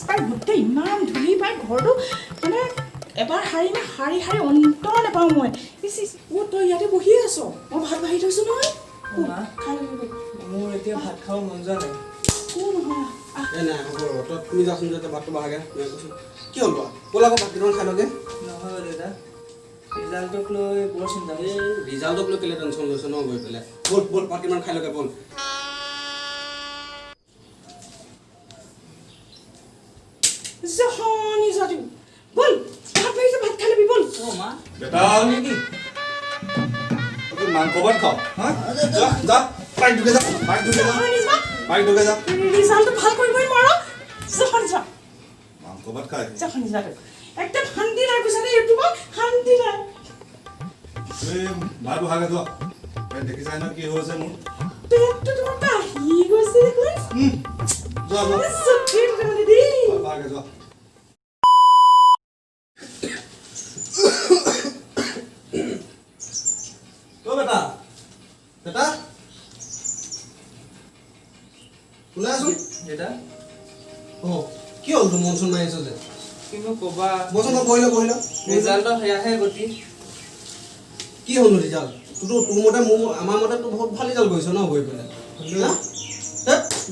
পাই গোটেই ইমান ধূলি পাই ঘৰটো মানে এবাৰ হাৰি অন্ত নাপাওঁ মই তই ইয়াতে বহি আছ মই ভাত বাঢ়ি থৈছোঁ নহয় মোৰ এতিয়া ভাত খাব মন যোৱা নাই তুমি যাচোন যাতে ভাতটো বাহাগে কি হ'ল ব'ল আকৌ ভাত কেইটামান খাই লগে নহয় দাদা ৰিজাল্টক লৈ বৰ চিন্তা ৰিজাল্টক লৈ কেলে টেনশ্যন লৈছ ন গৈ পেলাই ব'ল ভাত কেইটামান খাই লগে ব'ল জহনি যোৱাটো ব'ল ভাত বাঢ়িছে ভাত খাই ল'বি ব'ল মা বেটা নেকি মাংস ভাত খাওঁ হা যা বাইক ঢুকে যা ৰিজাল্টটো ভাল কৰিবই নোৱাৰ জহনি যোৱা মাংস ভাত খাই জহনি যোৱাটো একদম শান্তি নাই বুজিছানে ইউটিউবত শান্তি নাই ভাত বহাগে যোৱা দেখিছাই ন কি হৈছে মোৰ পেটটো তোমাৰ বাঢ়ি গৈছে দেখোন যোৱা চুটি মানে দেই বহাগে যোৱা বেটা ওলাই আছোন দাদা কি হ'ল তোৰ মন চন মাৰি আছ যে কিনো ক'বা বচোন বহিল ৰিজাল্টৰ সেয়াহে গতি কি হ'ল ৰিজাল্ট তোৰ মতে আমাৰ মতে তোৰ বহুত ভাল ৰিজাল্ট কৰিছ ন গৈ পেলাই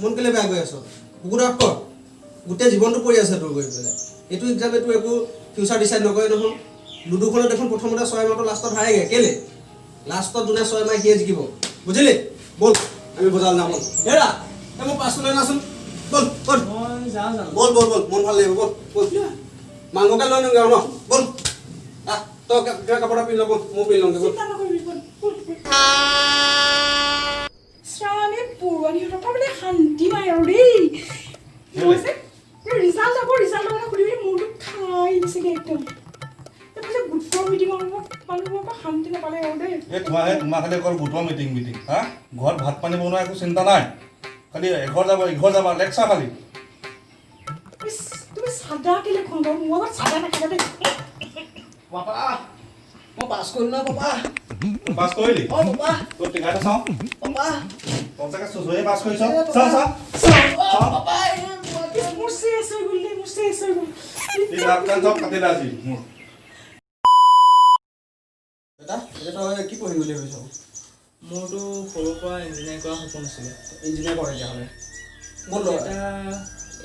মন কেলে বেয়া গৈ আছ কুকুৰাত কৰ গোটেই জীৱনটো পৰি আছে তোৰ গৈ পেলাই এইটো এক্সামে তোৰ একো ফিউচাৰ ডিচাইড নকৰে নহয় লুডুখনত দেখোন প্ৰথমতে 6 মাহটো লাষ্টত হাৰেগে কেলে লাষ্টত যোনে 6 মাহ সিয়ে জিকিব বুজিলি বল আমি বজাল যাম হেৰা মই পাছলৈ নাচোন বল মই যাওঁ জানো বল মন ভাল লাগিব বল মাংসকে লৈ নগৈ আৰু ন বল তই কাপোৰ পিন্ধ ল'ব মই পিন্ধি ল'মগৈ বল শ্ৰাৱণে পূৰ্বানীহঁতৰ পৰা মানে শান্তি নাই আৰু দেই ৰিজাল্ট আকৌ ৰিজাল্টৰ কথা সুধিবি মোৰটো খাই দিছেগৈ একদম তাৰপিছত গোটৰ মিটিঙৰ মানুহবোৰৰ পৰা শান্তি নাপালে আৰু দেই তোমাৰ খালি অকল গোটৰ মিটিং হা ঘৰত ভাত পানী বনোৱা একো চিন্তা নাই খালি এঘৰ যাবা লেকচাৰ খালি তুমি চাদা কেলে খোৱা বাৰু মোৰ আগত চাদা নাখাবা দেই পাপা মই পাছ কৰিলোঁ নহয় পাপা পাছ কৰিলি পাপা তোৰ টিকাটো চাওঁ পাপা পঞ্চাকে চুচুৱে পাছ কৰিছ পাপা মোৰ চেছ হৈ গ'ল দেই মোৰ চেছ হৈ গ'ল চব কাটিলে আজি মোৰ বেটা তই কি পঢ়িম বুলি ভাবিছ মোৰতো সৰুৰ পৰা ইঞ্জিনিয়াৰিং কৰা সপোন আছিলে ইঞ্জিনিয়াৰ কৰে তেতিয়াহ'লে ব'ল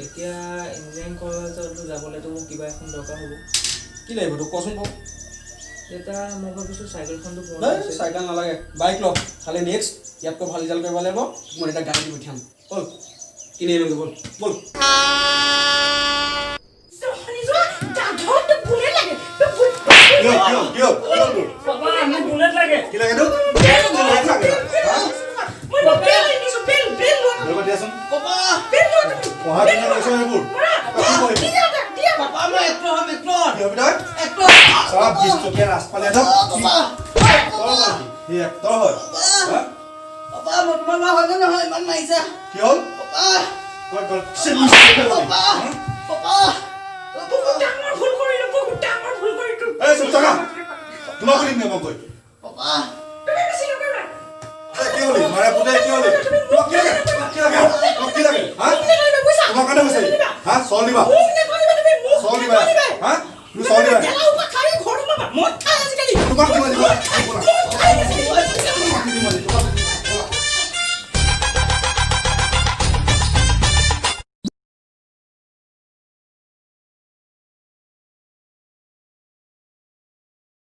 এতিয়া ইঞ্জিনিয়াৰিং কলেজতো যাবলৈতো মোক কিবা এখন দৰকাৰ হ'ব কি লাগিব তোক কচোন কওক এতিয়া মই ভাবিছোঁ চাইকেলখনটো পুৰণা নাই হৈছে চাইকেল নালাগে বাইক ল খালি নেক্সট ইয়াতকৈ ভাল ৰিজাল্ট কৰিব লাগিব মই এটা গাড়ী দি পঠিয়াম ব'ল কিনি আনোগৈ ব'ল পাপা মোক বুলেট লাগে কি লাগে তোক পঢ়া শুনা কৰিছ এইবোৰ পাপা মই এক্টৰ হ'ম চব 20 টকীয়া ৰাজপালে সি এক্টৰ হয় পাপা মই তোমাৰ মা হয় নহয় ইমান মাৰিছা কি হ'ল পাপা তোমাক সুধিম নে মই কৈ পাপা কি হ'লি মাৰে পুতে কি হ'লি তোমাক কি লাগে তোমাক কি লাগে হা তোমাৰ কাৰণে হৈছে হা চল দিবা